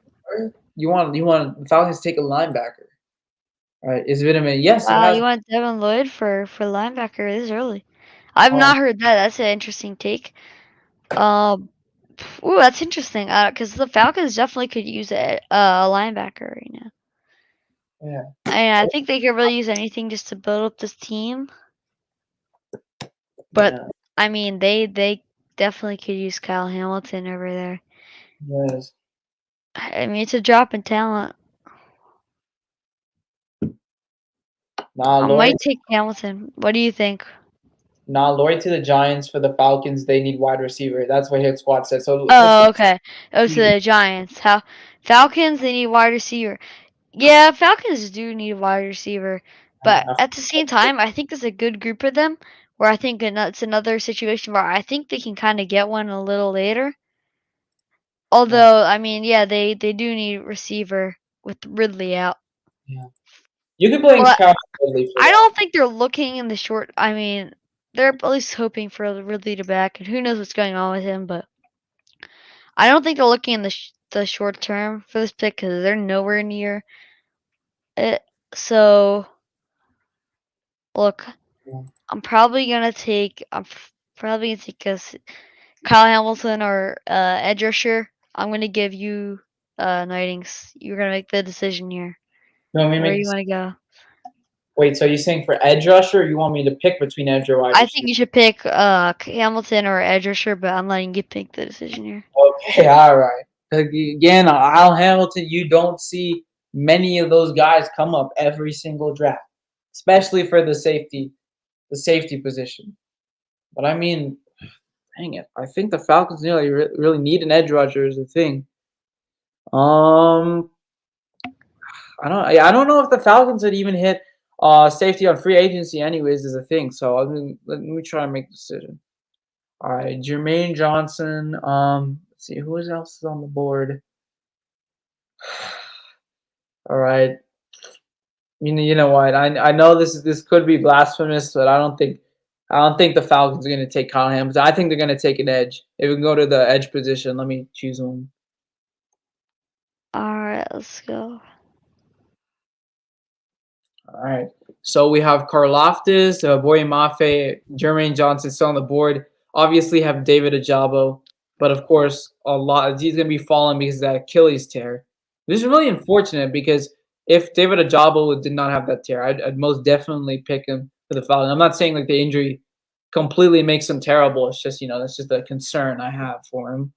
You want the Falcons to take a linebacker, right? Is it a yes? It Wow, has. you want Devin Lloyd for linebacker this early? I've Um, not heard that. That's an interesting take. Um, ooh, that's interesting. Because the Falcons definitely could use a linebacker right now. yeah. And I think they could really use anything just to build up this team. But Yeah. I mean, they definitely could use Kyle Hamilton over there. Yes. I mean, it's a drop in talent. Nah, I Lloyd. might take Hamilton. What do you think? Nah, Lloyd to the Giants. For the Falcons, they need wide receiver. That's what Hit Squad said. So let's Oh, go. okay. Oh, to the Giants. How Falcons? They need wide receiver. Yeah, Falcons do need a wide receiver, but at the same time, I think there's a good group of them. Where I think it's another situation where I think they can kind of get one a little later. Although, I mean, yeah, they do need receiver with Ridley out. Yeah. You can blame But Calvin Ridley for I that. don't think they're looking in the short. I mean, they're at least hoping for Ridley to back, and who knows what's going on with him. But I don't think they're looking in the short term for this pick because they're nowhere near it. So look, Yeah. I'm probably gonna take. Probably gonna take Kyle Hamilton or edge rusher. I'm gonna give you Nightinqs. You're gonna make the decision here. You want me to Where make you this? want to go? Wait, so you're saying for edge rusher, or you want me to pick between edge or wide I think receiver? you should pick Hamilton or edge rusher, but I'm letting you pick the decision here. Okay, all right. Again, Al Hamilton, you don't see many of those guys come up every single draft, especially for the safety position. But I mean, dang it, I think the Falcons really need an edge rusher is the thing. Um, I don't know if the Falcons had even hit safety on free agency anyways is a thing. So I mean, let me try and make a decision. All right, Jermaine Johnson. Let's see who else is on the board. All right, you know what? I know this could be blasphemous, but I don't think the Falcons are gonna take Kyle Hamilton. I think they're gonna take an edge. If we can go to the edge position, let me choose one. All right, let's go. All right. So we have Karlaftis, Boye Mafe, Jermaine Johnson still on the board. Obviously have David Ajabo, but of course he's gonna be falling because of that Achilles tear. This is really unfortunate because if David Ajabo did not have that tear, I'd most definitely pick him for the Falcons. I'm not saying like the injury completely makes him terrible. It's just that's just a concern I have for him.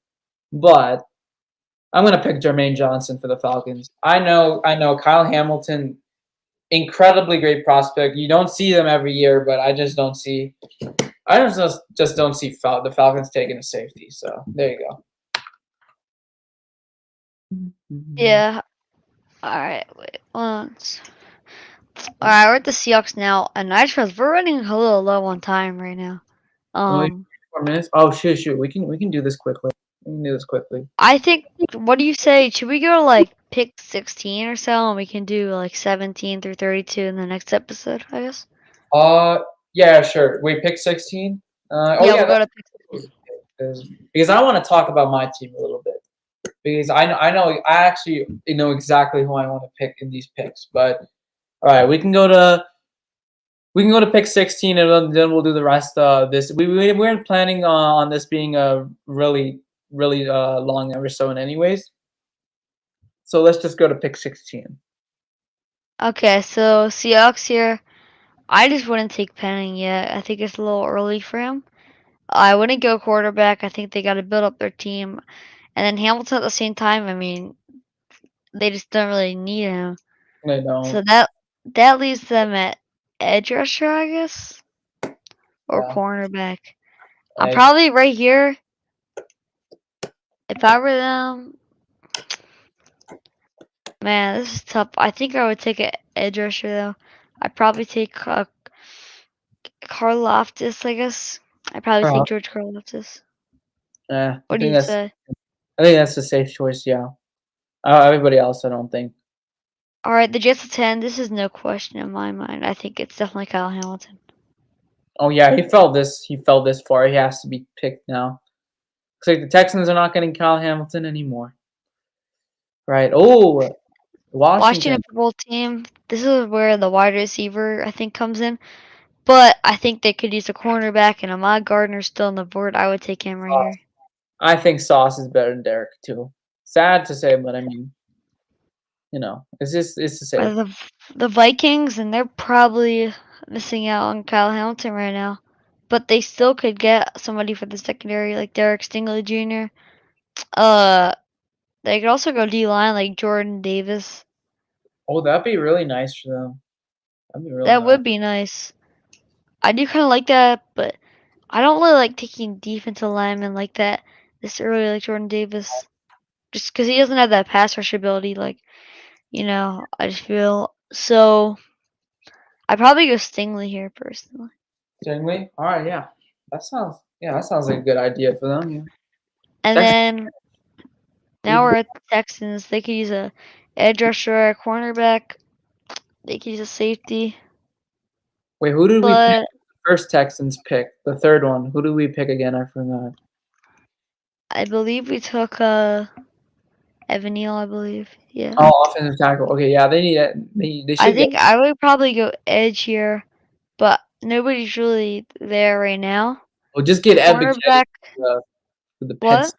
But I'm gonna pick Jermaine Johnson for the Falcons. I know Kyle Hamilton incredibly great prospect. You don't see them every year, but I just don't see the Falcons taking a safety. So there you go. Yeah. All right. Wait. Once. All right, we're at the Seahawks now, and I trust we're running a little low on time right now. Only 4 minutes. Oh shoot! We can do this quickly. We can do this quickly. I think. What do you say? Should we go to like pick 16 or so, and we can do like 17 through 32 in the next episode? I guess. Uh, yeah, sure. Wait, pick 16. Oh Yeah, yeah, we'll go to pick because I want to talk about my team a little bit because I actually know exactly who I want to pick in these picks. But all right, we can go to pick 16 and then we'll do the rest of this. We weren't planning on this being a really long episode anyways. So let's just go to pick 16. Okay, so Seahawks here. I just wouldn't take Penning yet. I think it's a little early for him. I wouldn't go quarterback. I think they got to build up their team. And then Hamilton at the same time, I mean, they just don't really need him. I don't. So that leaves them at edge rusher, I guess, or Yeah. cornerback. I'm Edge. probably right here. If I were them, man, this is tough. I think I would take an edge rusher though. I'd probably take Karlaftis, I guess. I'd probably take George Karlaftis. Yeah, What do you say? I think that's a safe choice. Yeah. Everybody else, I don't think. All right, the Jets at 10. This is no question in my mind. I think it's definitely Kyle Hamilton. Oh yeah, he fell this far. He has to be picked now. Looks like the Texans are not getting Kyle Hamilton anymore. Right. Oh, Washington Washington. football team. This is where the wide receiver I think comes in. But I think they could use a cornerback, and Ahmad Gardner's still on the board. I would take him right here. I think Sauce is better than Derek too. Sad to say, but I mean, it's the But safe. the Vikings, and they're probably missing out on Kyle Hamilton right now. But they still could get somebody for the secondary, like Derek Stingley Jr. They could also go D line, like Jordan Davis. Oh, that'd be really nice for them. That'd be real That nice. would be nice. I do kind of like that, but I don't really like taking defensive linemen like that this early, like Jordan Davis, just because he doesn't have that pass rush ability. Like, I just feel so. I'd probably go Stingley here personally. Genuinely? All right, yeah. That sounds like a good idea for them. Yeah. And Texas. then now we're at the Texans. They could use a edge rusher, a cornerback. They could use a safety. Wait, who did we pick? But First Texans pick. The third one. Who did we pick again? I forgot. I believe we took Evan Neal, I believe. Yeah. Oh, offensive tackle. Okay, yeah, they need it. They I should get. think I would probably go edge here, but nobody's really there right now. Well, just get Evan Cornerback, for the Penn. what?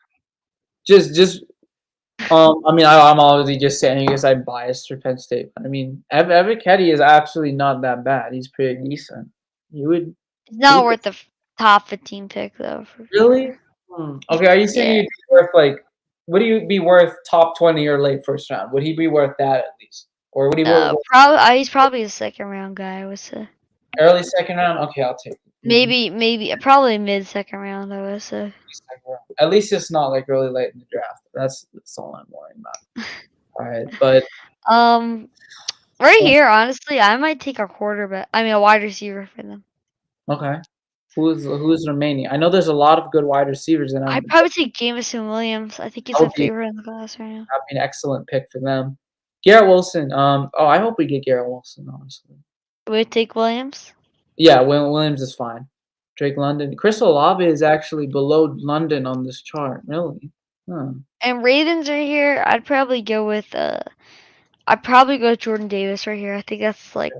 Just. I mean, I'm obviously just saying because I'm biased for Penn State. But I mean, Evan Ketty is actually not that bad. He's pretty decent. You would It's not worth the top 15 pick, though. really? Okay, are you saying Yeah. he'd be worth would he be worth top 20 or late first round? Would he be worth that at least, or would he be worth He's probably a second round guy, I would say. early second round? Okay, I'll take it. Maybe probably mid second round, I would say. At least it's not like really late in the draft. That's all I'm worrying about. All right, but Right here, honestly, I might take a quarterback. I mean, a wide receiver for them. okay. Who's remaining? I know there's a lot of good wide receivers, and I'd probably take Jameson Williams. I think he's a favorite in the class right now. That'd be an excellent pick for them. Garrett Wilson. I hope we get Garrett Wilson. Honestly. Would take Williams? Yeah, Williams is fine. Drake London. Chris Olave is actually below London on this chart. Really? Huh. And Ravens right here, I'd probably go with Jordan Davis right here. I think that's like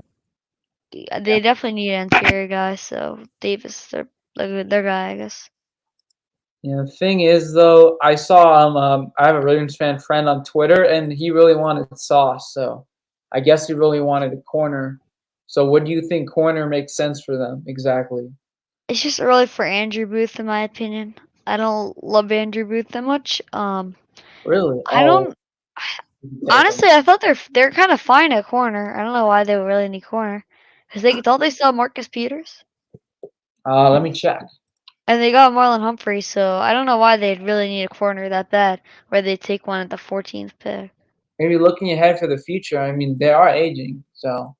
they definitely need an interior guy, so Davis their guy, I guess. Yeah, the thing is though, I saw I have a Ravens fan friend on Twitter and he really wanted Sauce, so I guess he really wanted a corner. So what do you think corner makes sense for them exactly? It's just early for Andrew Booth, in my opinion. I don't love Andrew Booth that much. Really? I don't. Honestly, I thought they're kind of fine at corner. I don't know why they would really need corner, because they saw Marcus Peters Let me check. and they got Marlon Humphrey, so I don't know why they'd really need a corner that bad, where they take one at the 14th pick. Maybe looking ahead for the future. I mean, they are aging, so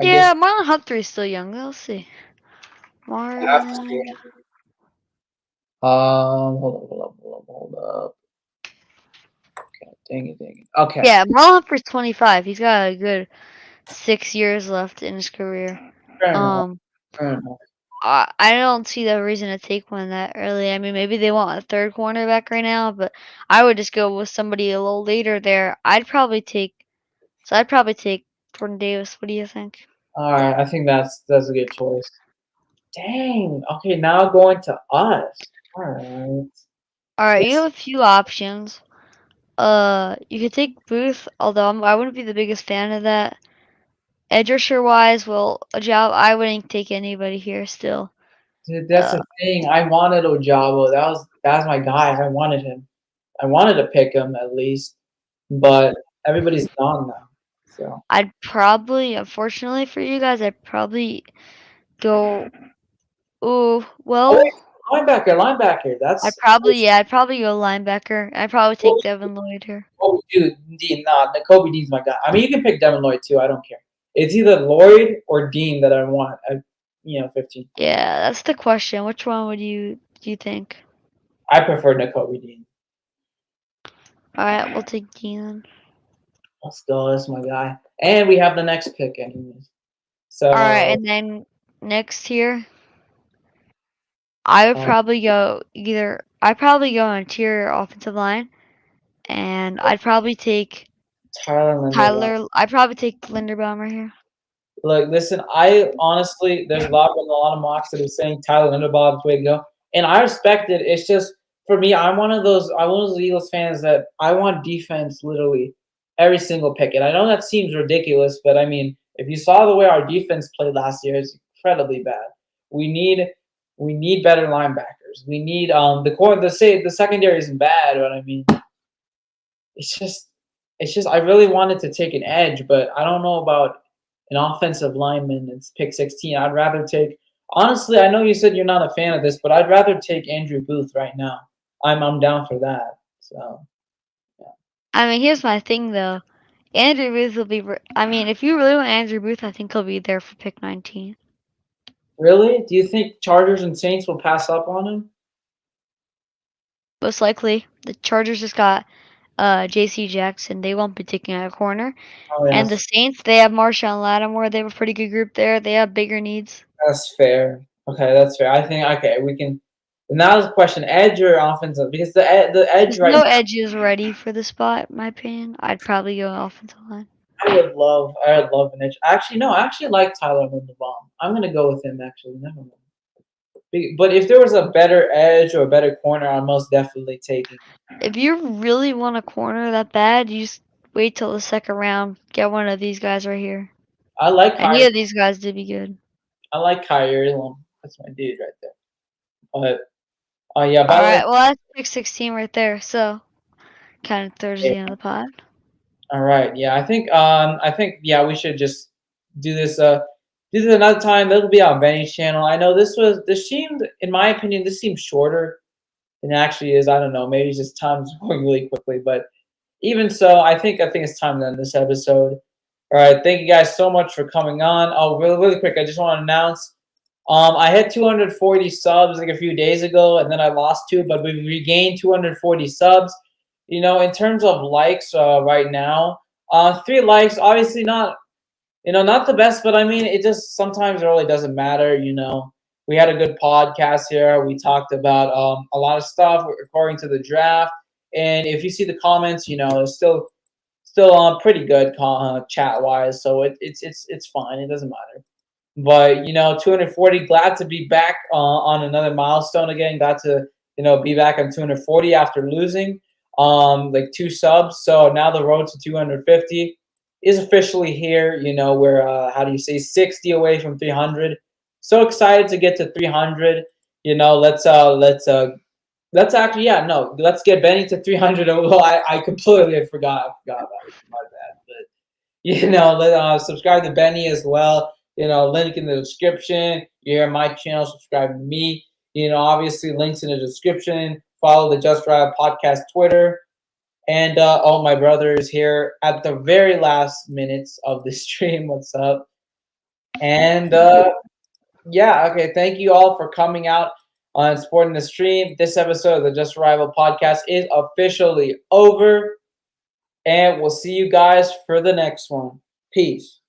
I Yeah, guess Marlon Humphrey's still young. We'll see. Marlon. hold up. Okay, dang it. Okay. Yeah, Marlon Humphrey's 25. He's got a good 6 years left in his career. Fair enough. I don't see the reason to take one that early. I mean, maybe they want a third cornerback right now, but I would just go with somebody a little later there. I'd probably take Jordan Davis. What do you think? All right, I think that's a good choice. Dang. Okay, now going to us. All right. All right, you have a few options. You could take Booth, although I wouldn't be the biggest fan of that. Edge rusher wise, well, I wouldn't take anybody here still. Dude, that's the thing. I wanted Ojabo. That's my guy. I wanted him. I wanted to pick him at least, but everybody's gone now. So I'd probably, unfortunately for you guys, I'd probably go. Oh well. wait, linebacker. I'd probably go linebacker. I'd probably take Devin Lloyd here. Oh, dude, Dean. Nah, Kobe Dean's my guy. I mean, you can pick Devin Lloyd too. I don't care. It's either Lloyd or Dean that I want at 15. Yeah, that's the question. Which one do you think? I prefer Nakobe Dean. All right, we'll take Dean then. Let's go. That's my guy. And we have the next pick, anyways. So. All right, and then next here, I would probably go interior offensive line, and I'd probably take Tyler. I'd probably take Linderbaum right here. Look, listen. I honestly, there's been a lot of mocks that are saying Tyler Linderbaum's way to go, and I respect it. It's just for me, I'm one of those Eagles fans that I want defense literally every single pick. And I know that seems ridiculous, but I mean, if you saw the way our defense played last year, it's incredibly bad. We need better linebackers. We need the secondary isn't bad, but I mean, it's just I really wanted to take an edge, but I don't know about an offensive lineman. It's pick 16. I'd rather take. Honestly, I know you said you're not a fan of this, but I'd rather take Andrew Booth right now. I'm down for that. So I mean, here's my thing though. Andrew Booth will be. I mean, if you really want Andrew Booth, I think he'll be there for pick 19. really, do you think Chargers and Saints will pass up on him? Most likely, the Chargers just got J.C. Jackson. They won't be taking out a corner. Oh, And the yes, Saints, they have Marshawn Lattimore. They have a pretty good group there. They have bigger needs. that's fair. Okay, that's fair. I think we can. Now the question: edge or offensive? Because the edge There's right no now, edges ready for the spot, in my opinion. I'd probably go offensive line. I would love an edge. Actually, no, I actually like Tyler Linderbaum. I'm gonna go with him. Actually, never mind. But if there was a better edge or a better corner, I'm most definitely taking. If you really want a corner that bad, you just wait till the second round. Get one of these guys right here. I like Any Kyrie. of these guys did be good. I like Kyrie. That's my dude right there. But yeah. All By the way, right, well that's pick 16 right there. So kind of towards the end of the pod. all right. Yeah, I think yeah, we should just do this. Do this another time. That'll be on Benny's channel. I know this seemed, in my opinion, this seems shorter than it actually is. I don't know. Maybe it's just time's going really quickly, but even so, I think it's time to end this episode. All right. Thank you guys so much for coming on. Oh, really quick, I just want to announce. I hit 240 subs like a few days ago, and then I lost 2, but we regained 240 subs. In terms of likes, right now, 3 likes. Obviously, not the best, but I mean, it just sometimes it really doesn't matter. We had a good podcast here. We talked about a lot of stuff according to the draft, and if you see the comments, it's still pretty good chat wise. So it's fine. It doesn't matter. But 240. Glad to be back on another milestone again. Glad to be back on 240 after losing like 2 subs. So now the road to 250 is officially here. We're how do you say 60 away from 300. So excited to get to 300. Let's actually let's get Benny to 300. Well, I completely forgot about it. My bad. But subscribe to Benny as well. Link in the description. You're on my channel, subscribe to me. Obviously links in the description. Follow the Just Right Podcast Twitter. And my brother is here at the very last minutes of the stream. What's up? And yeah, okay. Thank you all for coming out and supporting the stream. This episode of the Just Arrival podcast is officially over. And we'll see you guys for the next one. Peace.